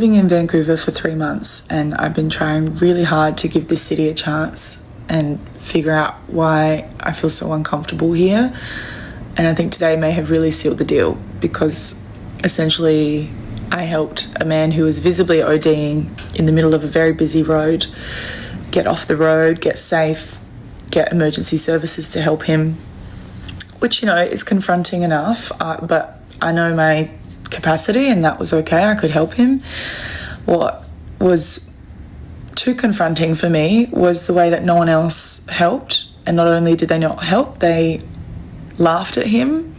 Living in Vancouver for 3 months, and I've been trying really hard to give this city a chance and figure out why I feel so uncomfortable here. And I think today may have really sealed the deal, because essentially I helped a man who was visibly ODing in the middle of a very busy road get off the road, get safe, get emergency services to help him, which, is confronting enough, but I know my capacity and that was okay. I could help him. What was too confronting for me was the way that no one else helped, and not only did they not help, they laughed at him.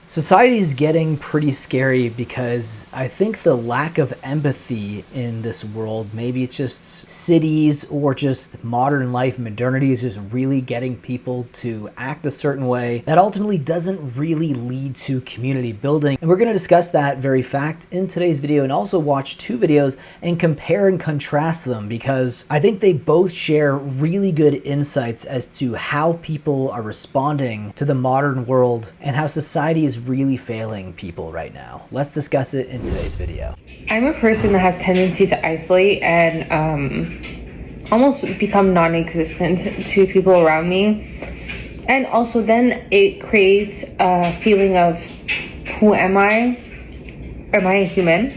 Society is getting pretty scary because I think the lack of empathy in this world, maybe it's just cities or just modern life, modernity is just really getting people to act a certain way that ultimately doesn't really lead to community building. And we're going to discuss that very fact in today's video, and also watch two videos and compare and contrast them, because I think they both share really good insights as to how people are responding to the modern world and how society is really failing people right now. Let's discuss it in today's video. I'm a person that has tendency to isolate and almost become non-existent to people around me. And also then it creates a feeling of, who am I? Am I a human?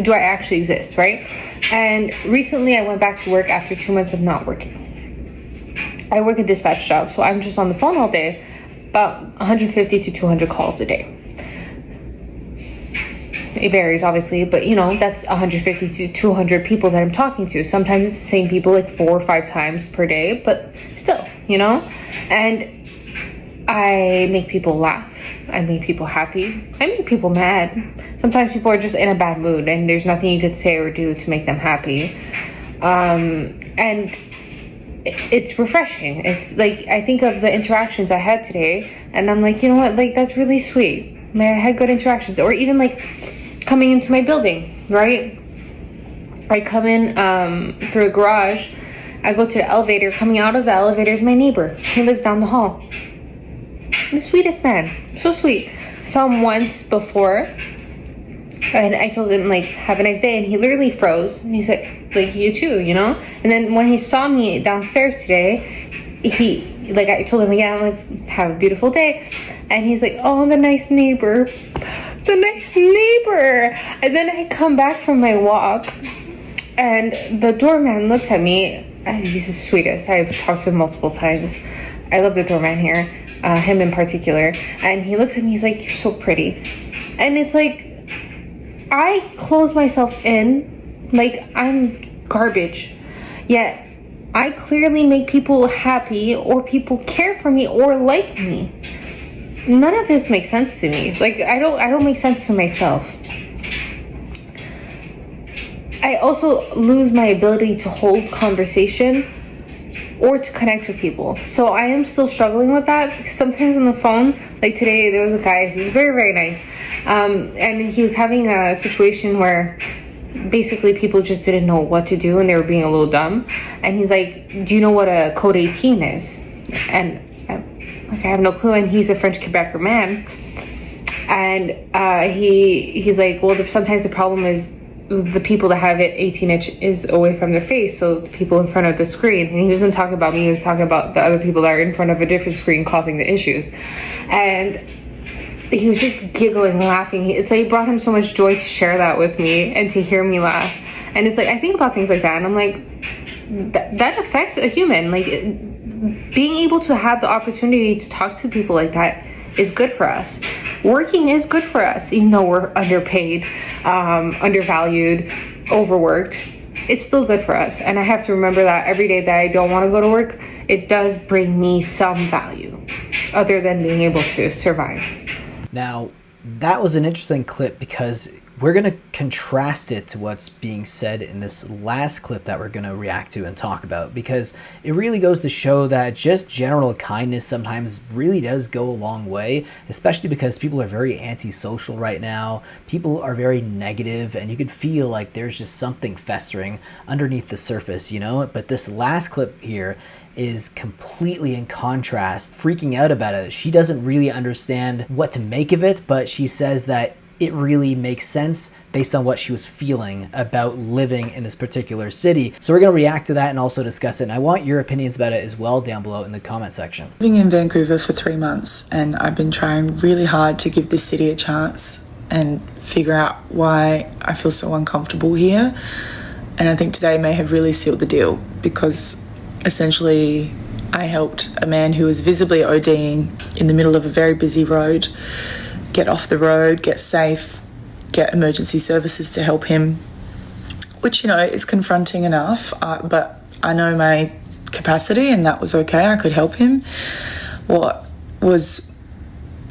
Do I actually exist, right? And recently I went back to work after 2 months of not working. I work a dispatch job, so I'm just on the phone all day. About 150 to 200 calls a day. It varies, obviously, but that's 150 to 200 people that I'm talking to. Sometimes it's the same people like 4 or 5 times per day, but still, and I make people laugh. I make people happy. I make people mad. Sometimes people are just in a bad mood and there's nothing you could say or do to make them happy. And it's refreshing. It's like, I think of the interactions I had today and I'm like, you know what, like, that's really sweet. I had good interactions. Or even like coming into my building, right? I come in through a garage, I go to the elevator. Coming out of the elevator is my neighbor. He lives down the hall. The sweetest man, so sweet. I saw him once before and I told him, like, have a nice day, and he literally froze and he said, like, you too, and then when he saw me downstairs today, I told him, yeah, like, have a beautiful day, and he's like, oh, the nice neighbor. And then I come back from my walk and the doorman looks at me. He's the sweetest. I've talked to him multiple times. I love the doorman here, him in particular, and he looks at me, he's like, you're so pretty. And it's like, I close myself in like I'm garbage, yet I clearly make people happy, or people care for me or like me. None of this makes sense to me. Like, I don't make sense to myself. I also lose my ability to hold conversation or to connect with people. So I am still struggling with that. Sometimes on the phone, like today, there was a guy who was very, very nice. And he was having a situation where basically people just didn't know what to do and they were being a little dumb. And he's like, do you know what a code 18 is? And I have no clue. And he's a French Quebecer man. And he's like, well, sometimes the problem is the people that have it 18 inches away from their face, so the people in front of the screen. And he wasn't talking about me, he was talking about the other people that are in front of a different screen causing the issues. And he was just giggling, laughing. It's like, it brought him so much joy to share that with me and to hear me laugh. And it's like, I think about things like that and I'm like, that affects a human. Like, being able to have the opportunity to talk to people like that is good for us. Working is good for us, even though we're underpaid, undervalued, overworked. It's still good for us. And I have to remember that every day that I don't want to go to work, it does bring me some value other than being able to survive. Now, that was an interesting clip because we're going to contrast it to what's being said in this last clip that we're going to react to and talk about, because it really goes to show that just general kindness sometimes really does go a long way, especially because people are very antisocial right now. People are very negative, and you could feel like there's just something festering underneath the surface, But this last clip here is completely in contrast, freaking out about it. She doesn't really understand what to make of it, but she says that it really makes sense based on what she was feeling about living in this particular city. So we're going to react to that and also discuss it. And I want your opinions about it as well down below in the comment section. Living in Vancouver for 3 months, and I've been trying really hard to give this city a chance and figure out why I feel so uncomfortable here. And I think today may have really sealed the deal, because essentially I helped a man who was visibly ODing in the middle of a very busy road get off the road, get safe, get emergency services to help him, which, you know, is confronting enough, but I know my capacity and that was okay. I could help him. What was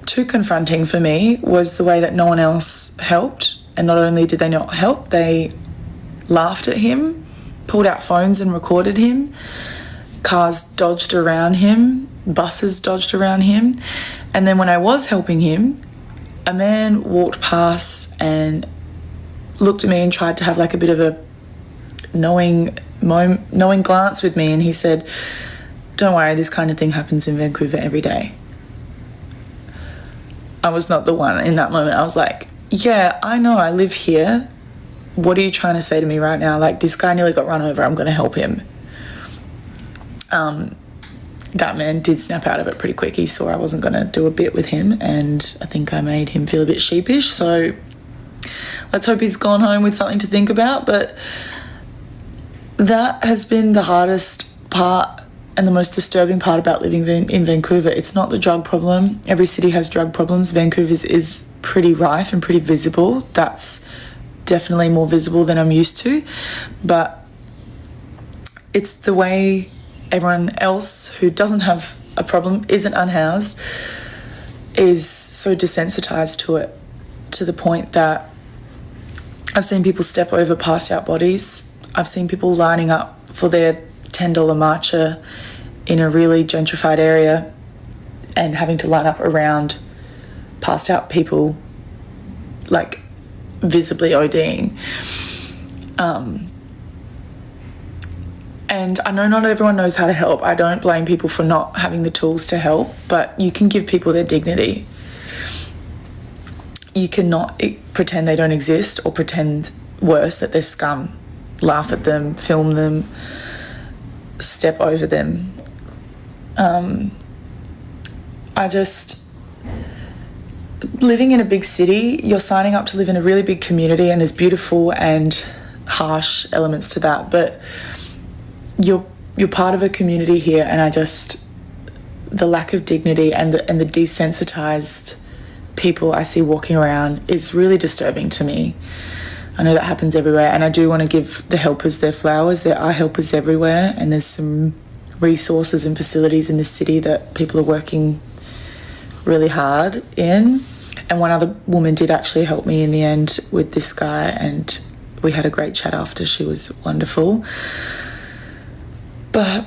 too confronting for me was the way that no one else helped. And not only did they not help, they laughed at him, pulled out phones and recorded him. Cars dodged around him, buses dodged around him. And then when I was helping him, a man walked past and looked at me and tried to have like a bit of a knowing glance with me, and he said, "Don't worry, this kind of thing happens in Vancouver every day." I was not the one in that moment. I was like, yeah, I know, I live here. What are you trying to say to me right now? Like, this guy nearly got run over, I'm going to help him. That man did snap out of it pretty quick. He saw I wasn't going to do a bit with him, and I think I made him feel a bit sheepish. So let's hope he's gone home with something to think about. But that has been the hardest part and the most disturbing part about living in Vancouver. It's not the drug problem. Every city has drug problems. Vancouver's is pretty rife and pretty visible. That's definitely more visible than I'm used to. But it's the way everyone else who doesn't have a problem, isn't unhoused, is so desensitized to it, to the point that I've seen people step over passed out bodies. I've seen people lining up for their $10 matcha in a really gentrified area and having to line up around passed out people, like visibly ODing. And I know not everyone knows how to help. I don't blame people for not having the tools to help, but you can give people their dignity. You cannot pretend they don't exist, or pretend worse, that they're scum. Laugh at them, film them, step over them. Living in a big city, you're signing up to live in a really big community, and there's beautiful and harsh elements to that, but you're part of a community here, and the lack of dignity and the desensitized people I see walking around is really disturbing to me. I know that happens everywhere, and I do want to give the helpers their flowers. There are helpers everywhere, and there's some resources and facilities in the city that people are working really hard in. And one other woman did actually help me in the end with this guy, and we had a great chat after. She was wonderful. But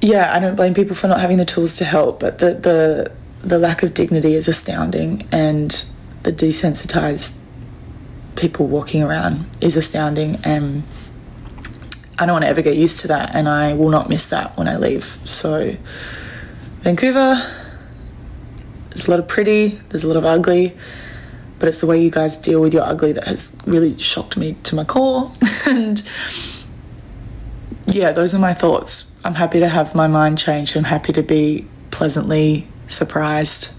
yeah, I don't blame people for not having the tools to help, but the lack of dignity is astounding, and the desensitized people walking around is astounding, and I don't want to ever get used to that, and I will not miss that when I leave. So Vancouver, there's a lot of pretty, there's a lot of ugly, but it's the way you guys deal with your ugly that has really shocked me to my core. And yeah, those are my thoughts. I'm happy to have my mind changed. I'm happy to be pleasantly surprised.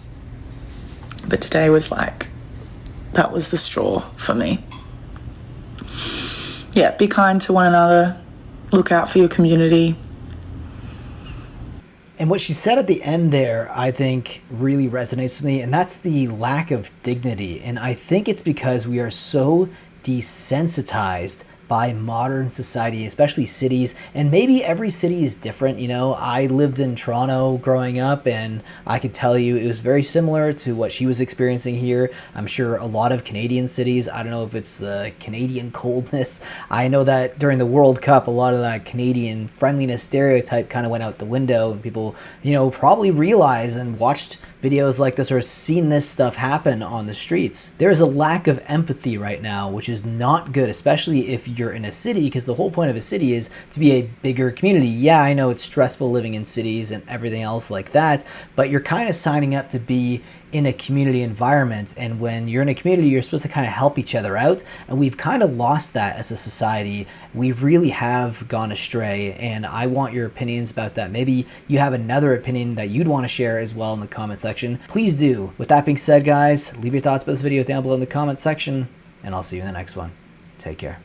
But today was like, that was the straw for me. Yeah, be kind to one another. Look out for your community. And what she said at the end there, I think, really resonates with me, and that's the lack of dignity. And I think it's because we are so desensitized by modern society, especially cities, and maybe every city is different. You know, I lived in Toronto growing up, and I could tell you it was very similar to what she was experiencing here. I'm sure a lot of Canadian cities, I don't know if it's the Canadian coldness. I know that during the World Cup, a lot of that Canadian friendliness stereotype kind of went out the window, and people, you know, probably realized and watched videos like this or seen this stuff happen on the streets. There is a lack of empathy right now, which is not good, especially if you're in a city, because the whole point of a city is to be a bigger community. Yeah, I know it's stressful living in cities and everything else like that, but you're kind of signing up to be in a community environment. And when you're in a community, you're supposed to kind of help each other out. And we've kind of lost that as a society. We really have gone astray. And I want your opinions about that. Maybe you have another opinion that you'd want to share as well in the comment section. Please do. With that being said, guys, leave your thoughts about this video down below in the comment section, and I'll see you in the next one. Take care.